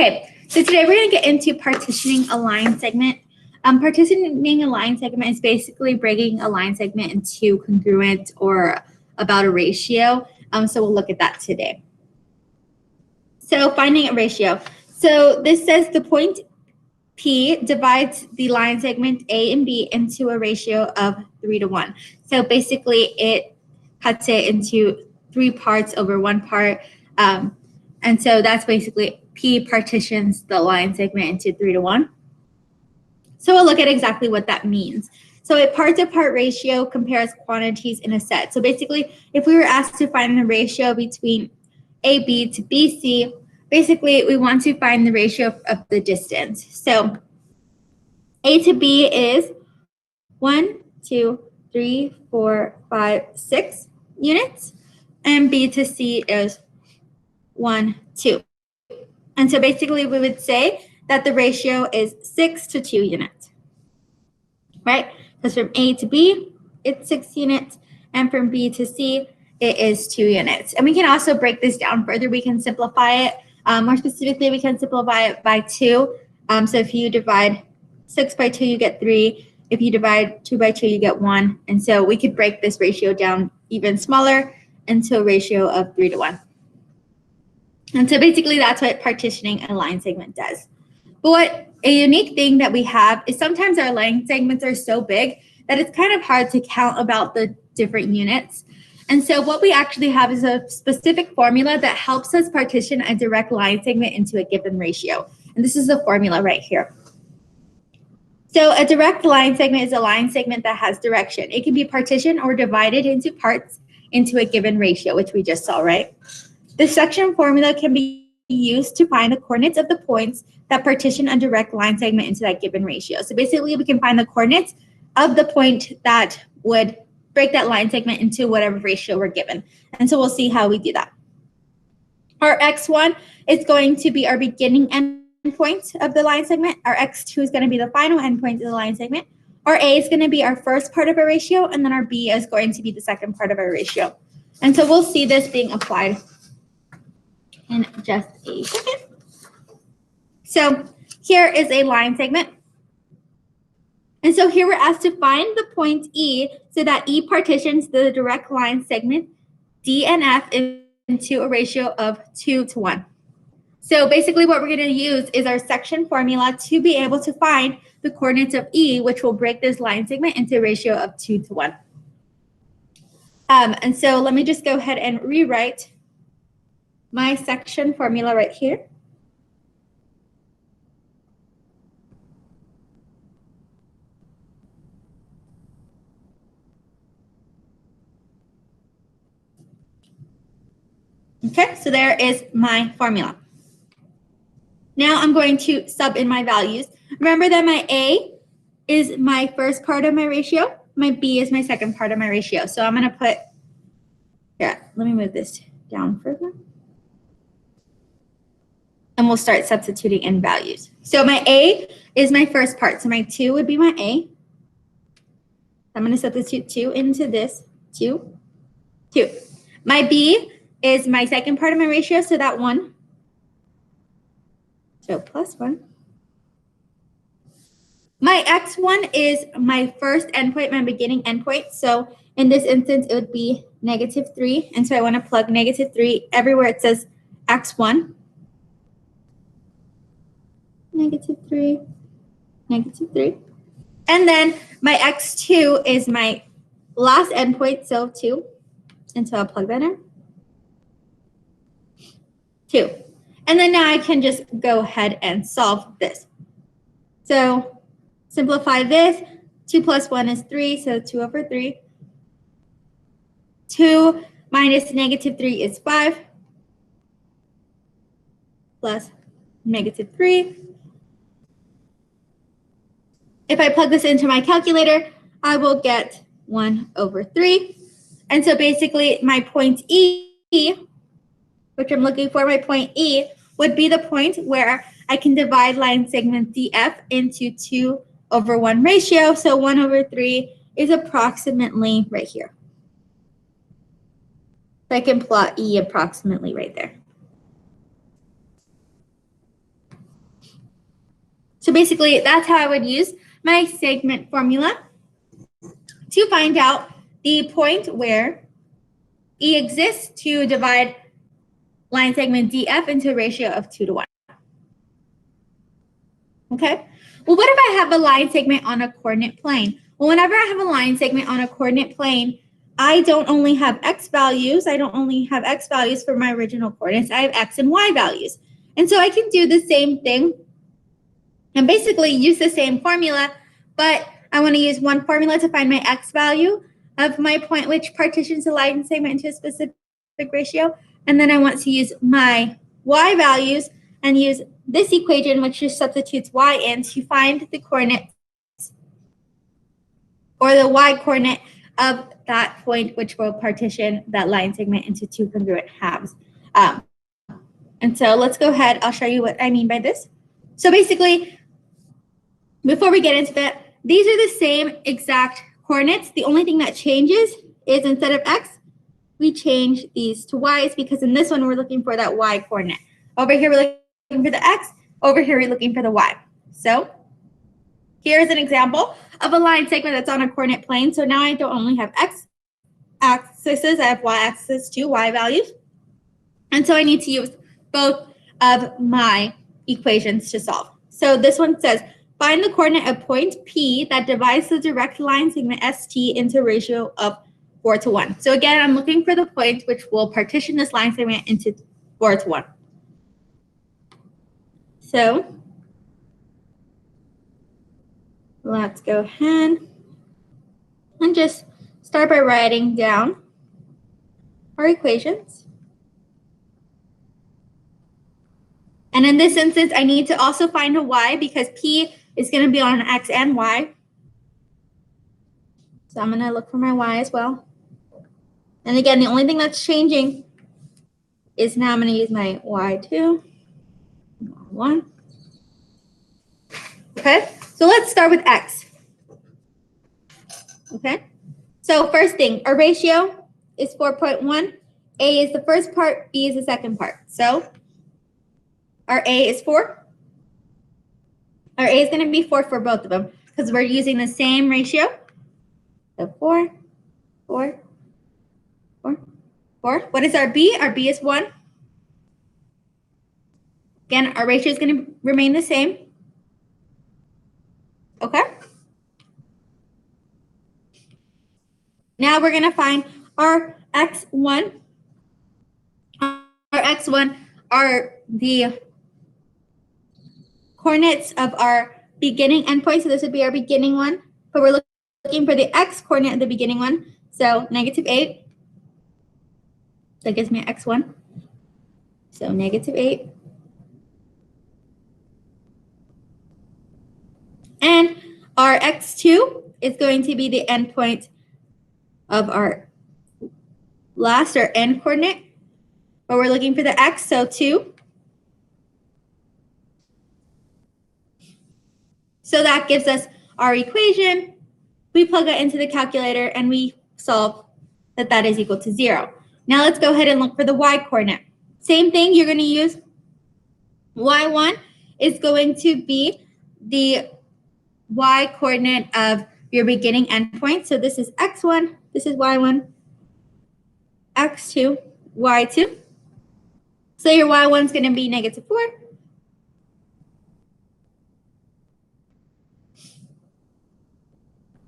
Okay, so today we're going to get into partitioning a line segment. Partitioning a line segment is basically breaking a line segment into congruent or about a ratio. So we'll look at that today. So finding a ratio. So this says the point P divides the line segment A and B into a ratio of 3:1. So basically it cuts it into 3 parts over 1 part. And so that's basically P partitions the line segment into 3:1. So we'll look at exactly what that means. So a part-to-part ratio compares quantities in a set. So basically, if we were asked to find the ratio between AB to BC, basically we want to find the ratio of the distance. So A to B is 1, 2, 3, 4, 5, 6 units, and B to C is 1, 2. And so basically we would say that the ratio is 6 to 2 units, right? Because from A to B, it's 6 units, and from B to C, it is 2 units. And we can also break this down further. We can simplify it. More specifically, we can simplify it by 2. So if you divide 6 by 2, you get 3. If you divide 2 by 2, you get 1. And so we could break this ratio down even smaller into a ratio of 3:1. And so basically that's what partitioning a line segment does. But what a unique thing that we have is sometimes our line segments are so big that it's kind of hard to count about the different units. And so what we actually have is a specific formula that helps us partition a direct line segment into a given ratio. And this is the formula right here. So a direct line segment is a line segment that has direction. It can be partitioned or divided into parts into a given ratio, which we just saw, right? The section formula can be used to find the coordinates of the points that partition a direct line segment into that given ratio. So basically, we can find the coordinates of the point that would break that line segment into whatever ratio we're given. And so we'll see how we do that. Our x1 is going to be our beginning endpoint of the line segment. Our x2 is going to be the final endpoint of the line segment. Our a is going to be our first part of a ratio, and then our b is going to be the second part of our ratio. And so we'll see this being applied in just a second. So here is a line segment. And so here we're asked to find the point E so that E partitions the direct line segment D and F into a ratio of 2:1. So basically what we're going to use is our section formula to be able to find the coordinates of E, which will break this line segment into a ratio of 2:1. And so let me just go ahead and rewrite my section formula right here. Okay, so there is my formula. Now I'm going to sub in my values. Remember that my A is my first part of my ratio. My B is my second part of my ratio. So I'm going to put, here, let me move this down further. And we'll start substituting in values. So my A is my first part. So my 2 would be my A. I'm going to substitute 2 into this, 2, 2. My B is my second part of my ratio, so that 1. So plus 1. My x1 is my first endpoint, my beginning endpoint. So in this instance, it would be -3. And so I want to plug -3 everywhere it says x1. -3, -3. And then my x2 is my last endpoint, so 2. And so I'll plug that in. 2. And then now I can just go ahead and solve this. So simplify this. 2 plus 1 is 3, so 2/3. 2 minus -3 is 5. Plus -3. If I plug this into my calculator, I will get 1/3. And so basically my point E, which I'm looking for, my point E, would be the point where I can divide line segment DF into 2/1 ratio. So 1/3 is approximately right here. So I can plot E approximately right there. So basically, that's how I would use my segment formula to find out the point where E exists to divide line segment DF into a ratio of 2 to 1. Okay? Well, what if I have a line segment on a coordinate plane? Well, whenever I have a line segment on a coordinate plane, I don't only have x values. I don't only have x values for my original coordinates. I have x and y values. And so I can do the same thing and basically use the same formula, but I want to use one formula to find my x value of my point which partitions the line segment into a specific ratio. And then I want to use my y values and use this equation, which just substitutes y in to find the coordinates or the y coordinate of that point, which will partition that line segment into two congruent halves. And so let's go ahead. I'll show you what I mean by this. So basically, before we get into that, these are the same exact coordinates. The only thing that changes is instead of x, we change these to y's because in this one, we're looking for that y coordinate. Over here, we're looking for the x. Over here, we're looking for the y. So here's an example of a line segment that's on a coordinate plane. So now I don't only have x axes, I have y axis too, y values. And so I need to use both of my equations to solve. So this one says, find the coordinate of point P that divides the direct line segment ST into a ratio of 4 to 1. So again, I'm looking for the point which will partition this line segment into 4 to 1. So let's go ahead and just start by writing down our equations. And in this instance, I need to also find a y because P is going to be on x and y. So I'm going to look for my y as well. And again, the only thing that's changing is now I'm going to use my y2, y1. Okay, so let's start with x. Okay, so first thing, our ratio is 4.1. A is the first part, B is the second part. So our A is 4. Our A is going to be 4 for both of them because we're using the same ratio. So 4, 4, 4, 4. What is our B? Our B is 1. Again, our ratio is going to remain the same. Okay. Now we're going to find our x1. Our x1 are the coordinates of our beginning endpoint. So this would be our beginning one, but we're looking for the x coordinate of the beginning one. So -8. That gives me x1. So -8. And our x2 is going to be the endpoint of our last or end coordinate, but we're looking for the x, so 2. So that gives us our equation. We plug it into the calculator and we solve that that is equal to 0. Now let's go ahead and look for the y coordinate. Same thing, you're going to use y1 is going to be the y coordinate of your beginning endpoint. So this is x1, this is y1, x2, y2. So your y1 is going to be -4.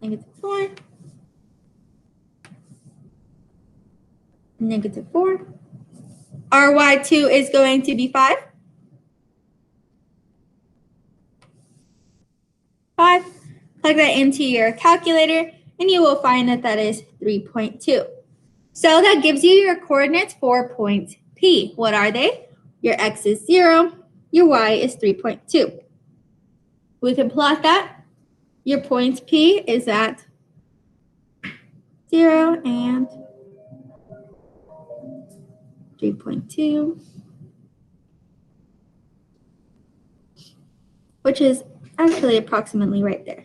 -4. -4. Our y2 is going to be 5. 5. Plug that into your calculator, and you will find that that is 3.2. So that gives you your coordinates for point P. What are they? Your x is 0. Your y is 3.2. We can plot that. Your point P is at 0 and 3.2, which is actually approximately right there.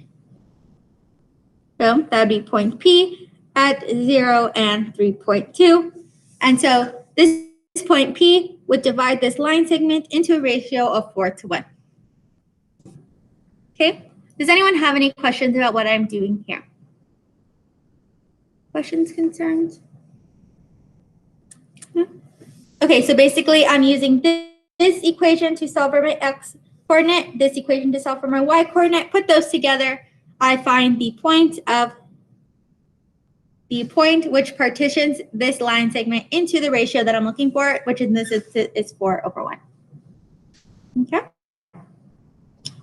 So that would be point P at 0 and 3.2. And so this point P would divide this line segment into a ratio of 4 to 1. Okay, does anyone have any questions about what I'm doing here? Questions, concerns? No? Okay, so basically I'm using this equation to solve for my x coordinate, this equation to solve for my y coordinate. Put those together, I find the point which partitions this line segment into the ratio that I'm looking for, which in this is 4/1. Okay.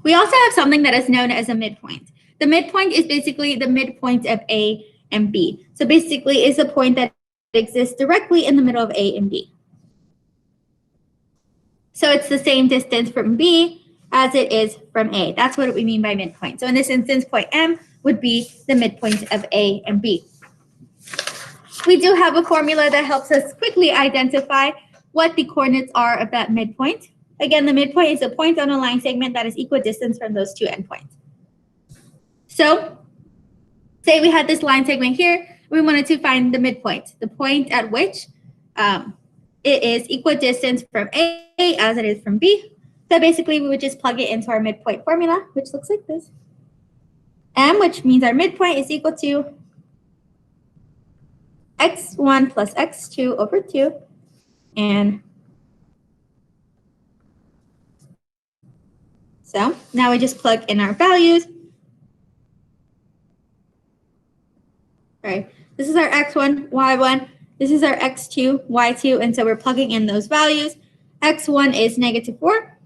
We also have something that is known as a midpoint. The midpoint is basically the midpoint of A and B. So basically it's a point that exists directly in the middle of A and B. So it's the same distance from B as it is from A. That's what we mean by midpoint. So in this instance, point M would be the midpoint of A and B. We do have a formula that helps us quickly identify what the coordinates are of that midpoint. Again, the midpoint is a point on a line segment that is equidistant from those two endpoints. So say we had this line segment here. We wanted to find the midpoint, the point at which it is equidistant from A as it is from B. So basically, we would just plug it into our midpoint formula, which looks like this. M, which means our midpoint, is equal to x1 plus x2 over 2. And so now we just plug in our values. All right, this is our x1, y1. This is our x2, y2. And so we're plugging in those values. x1 is -4.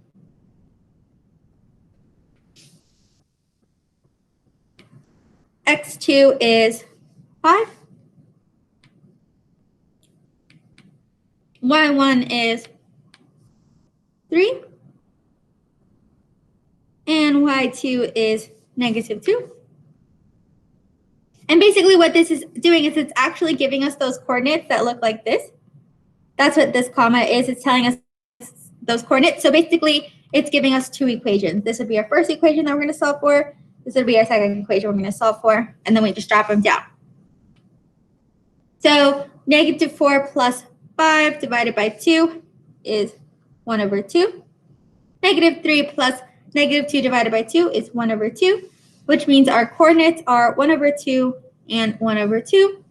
x2 is 5. y1 is 3. And y2 is -2. And basically what this is doing is it's actually giving us those coordinates that look like this. That's what this comma is. It's telling us those coordinates. So basically it's giving us two equations. This would be our first equation that we're going to solve for. This would be our second equation we're going to solve for. And then we just drop them down. So -4 plus 5 divided by 2 is 1/2. -3 plus -2 divided by 2 is 1/2, which means our coordinates are 1/2 and 1/2,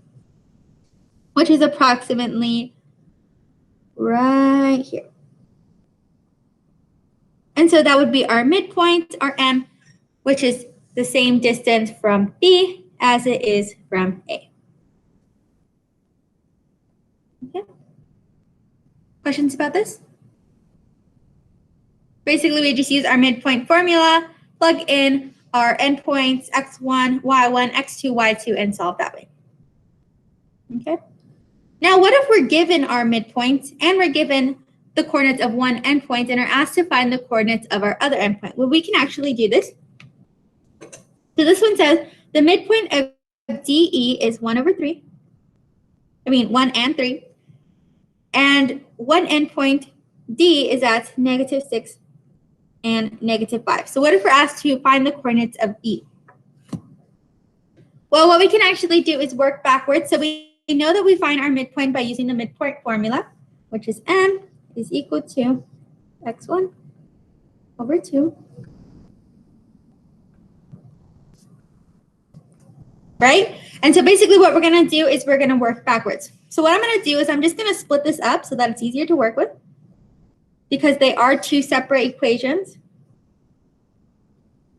which is approximately right here. And so that would be our midpoint, our M, which is the same distance from B as it is from A. Okay. Questions about this? Basically, we just use our midpoint formula, plug in our endpoints, x1, y1, x2, y2, and solve that way. Okay. Now, what if we're given our midpoint and we're given the coordinates of one endpoint and are asked to find the coordinates of our other endpoint? Well, we can actually do this. So this one says the midpoint of DE is 1/3. 1 and 3. And one endpoint D is at -6 and -5. So what if we're asked to find the coordinates of E? Well, what we can actually do is work backwards. So we know that we find our midpoint by using the midpoint formula, which is M is equal to x1 over 2. Right? And so basically what we're going to do is we're going to work backwards. So what I'm going to do is I'm just going to split this up so that it's easier to work with, because they are two separate equations.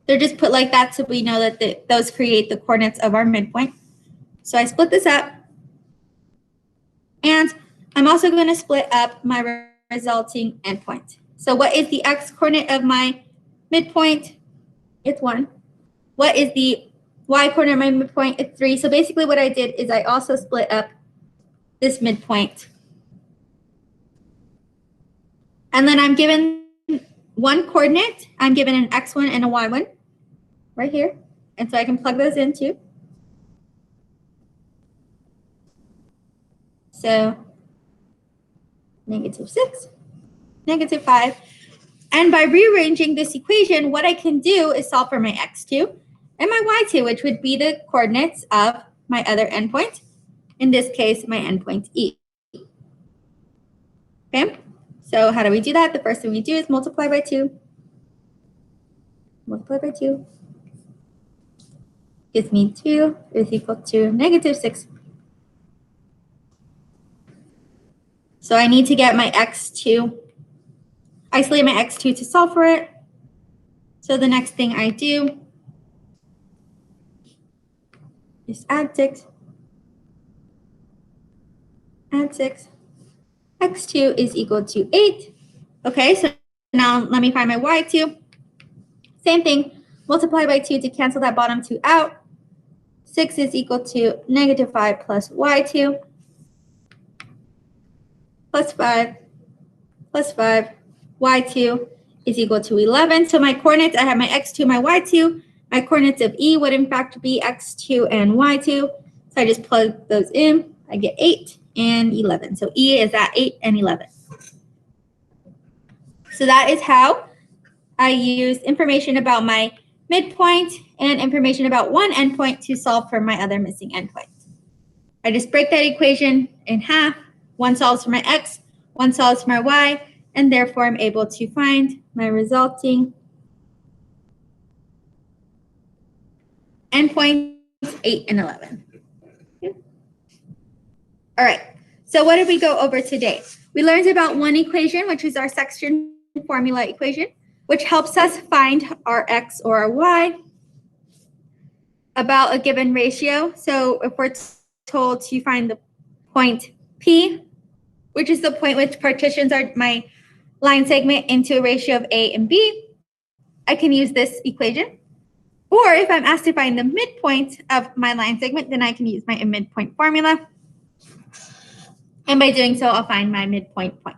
They're just put like that so we know that those create the coordinates of our midpoint. So I split this up. And I'm also going to split up my resulting endpoint. So what is the x coordinate of my midpoint? It's 1. What is the y coordinate of my midpoint? It's 3. So basically what I did is I also split up this midpoint. And then I'm given one coordinate. I'm given an x1 and a y1 right here. And so I can plug those in too. So -6, -5. And by rearranging this equation, what I can do is solve for my x2 and my y2, which would be the coordinates of my other endpoint. In this case, my endpoint E. Okay, so how do we do that? The first thing we do is multiply by 2. multiplied by 2 gives me 2 is equal to negative 6. So I need to get my x2, isolate my x2 to solve for it. So the next thing I do is add 6. Add 6. X2 is equal to 8. Okay, so now let me find my y2. Same thing, multiply by 2 to cancel that bottom 2 out. 6 is equal to negative 5 plus y2 plus 5 plus 5. Y2 is equal to 11. So my coordinates, I have my x2, my y2. My coordinates of E would in fact be x2 and y2. So I just plug those in. I get 8 and 11. So E is at 8 and 11. So that is how I use information about my midpoint and information about one endpoint to solve for my other missing endpoint. I just break that equation in half. One solves for my x, one solves for my y, and therefore I'm able to find my resulting endpoints 8 and 11. Okay. All right, so what did we go over today? We learned about one equation, which is our section formula equation, which helps us find our x or our y, about a given ratio. So if we're told to find the point P, which is the point which partitions my line segment into a ratio of A and B, I can use this equation. Or if I'm asked to find the midpoint of my line segment, then I can use my midpoint formula. And by doing so, I'll find my midpoint point.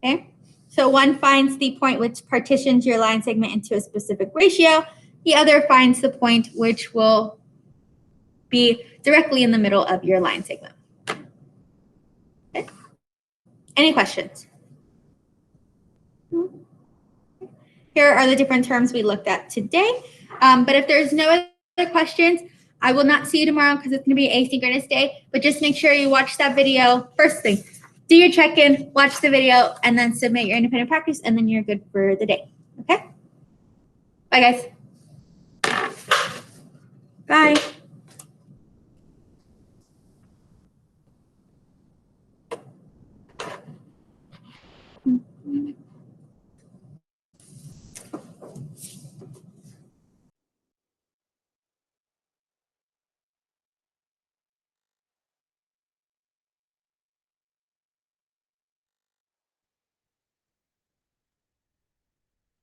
Okay, so one finds the point which partitions your line segment into a specific ratio. The other finds the point which will be directly in the middle of your line segment. Okay. Any questions? Here are the different terms we looked at today. But if there's no other questions, I will not see you tomorrow because it's going to be asynchronous day. But just make sure you watch that video first thing. Do your check-in, watch the video, and then submit your independent practice, and then you're good for the day. Okay? Bye, guys. Bye.